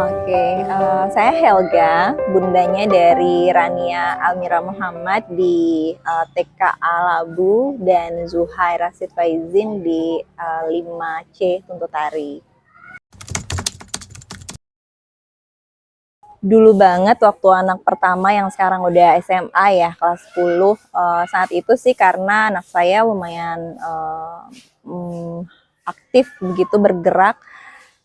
Oke, saya Helga, bundanya dari Rania Almira Muhammad di TK Alabu dan Zuhai Rasid Faizin di 5C Tuntutari. Dulu banget waktu anak pertama yang sekarang udah SMA ya, kelas 10, saat itu sih karena anak saya lumayan aktif begitu bergerak.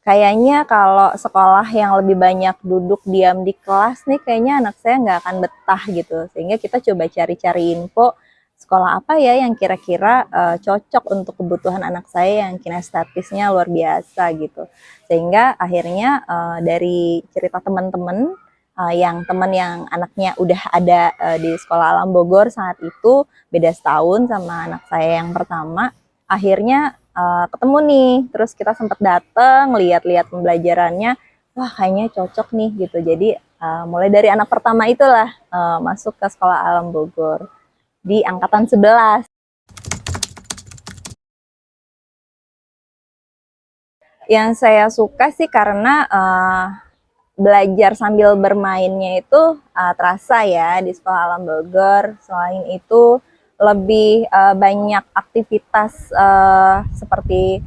Kayaknya kalau sekolah yang lebih banyak duduk diam di kelas nih, kayaknya anak saya nggak akan betah gitu. Sehingga kita coba cari-cari info sekolah apa ya yang kira-kira cocok untuk kebutuhan anak saya yang kinestetisnya luar biasa gitu. Sehingga akhirnya dari cerita teman-teman teman yang anaknya udah ada di sekolah Alam Bogor saat itu, beda setahun sama anak saya yang pertama, akhirnya ketemu nih, terus kita sempat dateng, lihat-lihat pembelajarannya, wah kayaknya cocok nih gitu. Jadi mulai dari anak pertama itulah masuk ke sekolah Alam Bogor di angkatan 11. Yang saya suka sih karena belajar sambil bermainnya itu terasa ya di sekolah Alam Bogor. Selain itu lebih banyak aktivitas seperti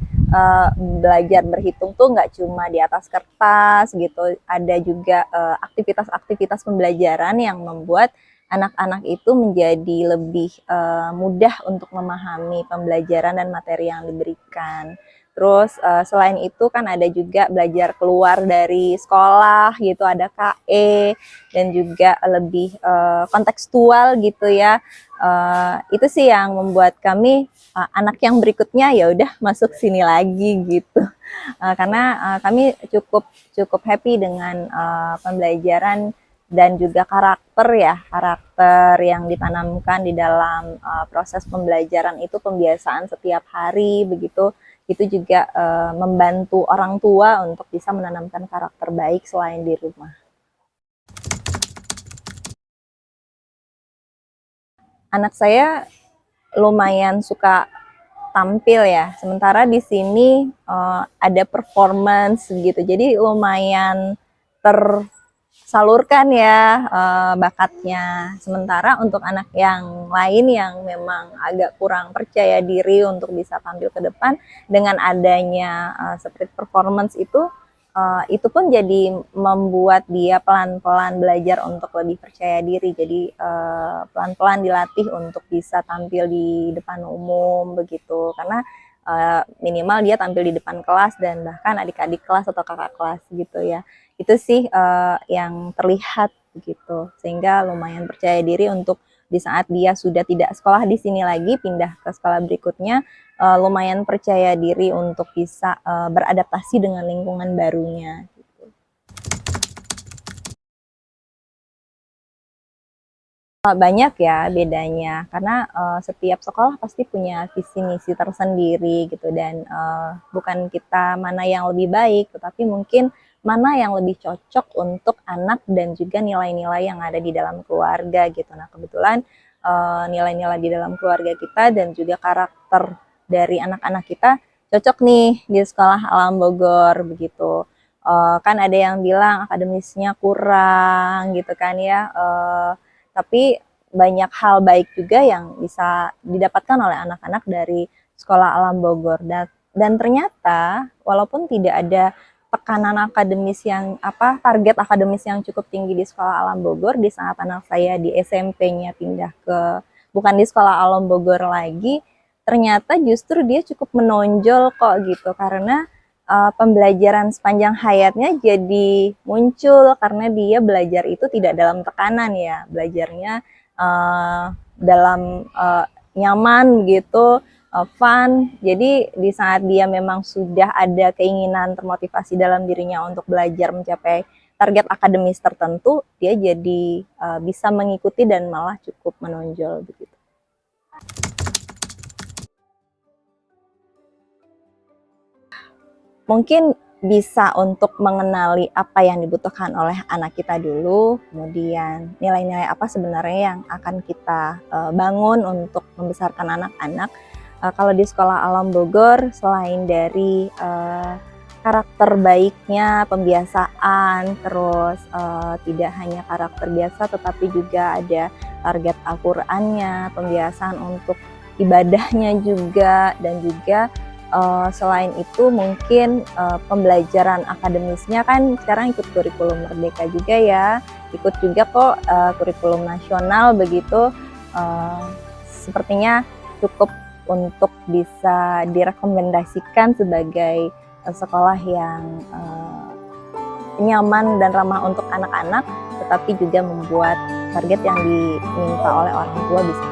belajar berhitung tuh nggak cuma di atas kertas gitu, ada juga aktivitas-aktivitas pembelajaran yang membuat anak-anak itu menjadi lebih mudah untuk memahami pembelajaran dan materi yang diberikan. Terus selain itu kan ada juga belajar keluar dari sekolah gitu, ada KE dan juga lebih kontekstual gitu ya. Itu sih yang membuat kami anak yang berikutnya ya udah masuk sini lagi gitu. Karena kami cukup happy dengan pembelajaran dan juga karakter yang ditanamkan di dalam proses pembelajaran itu, pembiasaan setiap hari begitu. Itu juga membantu orang tua untuk bisa menanamkan karakter baik selain di rumah. Anak saya lumayan suka tampil ya, sementara di sini ada performance gitu, jadi lumayan tersalurkan ya bakatnya. Sementara untuk anak yang lain yang memang agak kurang percaya diri untuk bisa tampil ke depan, dengan adanya street performance itu pun jadi membuat dia pelan-pelan belajar untuk lebih percaya diri. Jadi pelan-pelan dilatih untuk bisa tampil di depan umum begitu. Karena minimal dia tampil di depan kelas dan bahkan adik-adik kelas atau kakak kelas gitu ya. Itu sih yang terlihat begitu. Sehingga lumayan percaya diri untuk di saat dia sudah tidak sekolah di sini lagi, pindah ke sekolah berikutnya, lumayan percaya diri untuk bisa beradaptasi dengan lingkungan barunya. Gitu. Banyak ya bedanya, karena setiap sekolah pasti punya visi misi tersendiri gitu, dan bukan kita mana yang lebih baik, tetapi mungkin mana yang lebih cocok untuk anak dan juga nilai-nilai yang ada di dalam keluarga gitu. Nah kebetulan nilai-nilai di dalam keluarga kita dan juga karakter dari anak-anak kita cocok nih di sekolah Alam Bogor begitu. Kan ada yang bilang akademisnya kurang gitu kan ya, tapi banyak hal baik juga yang bisa didapatkan oleh anak-anak dari sekolah Alam Bogor, dan ternyata walaupun tidak ada tekanan akademis yang target akademis yang cukup tinggi di sekolah Alam Bogor, di saat anak saya di SMP-nya pindah ke bukan di sekolah Alam Bogor lagi, ternyata justru dia cukup menonjol kok gitu, karena pembelajaran sepanjang hayatnya jadi muncul karena dia belajar itu tidak dalam tekanan ya, belajarnya dalam nyaman gitu, fun. Jadi di saat dia memang sudah ada keinginan termotivasi dalam dirinya untuk belajar mencapai target akademis tertentu, dia jadi bisa mengikuti dan malah cukup menonjol begitu. Mungkin bisa untuk mengenali apa yang dibutuhkan oleh anak kita dulu, kemudian nilai-nilai apa sebenarnya yang akan kita bangun untuk membesarkan anak-anak. Kalau di sekolah Alam Bogor, selain dari karakter baiknya, pembiasaan, terus tidak hanya karakter biasa tetapi juga ada target Al-Qur'annya, pembiasaan untuk ibadahnya juga, dan juga selain itu mungkin pembelajaran akademisnya kan sekarang ikut kurikulum Merdeka juga ya, ikut juga kok kurikulum nasional begitu, sepertinya cukup untuk bisa direkomendasikan sebagai sekolah yang nyaman dan ramah untuk anak-anak, tetapi juga membuat target yang diminta oleh orang tua bisa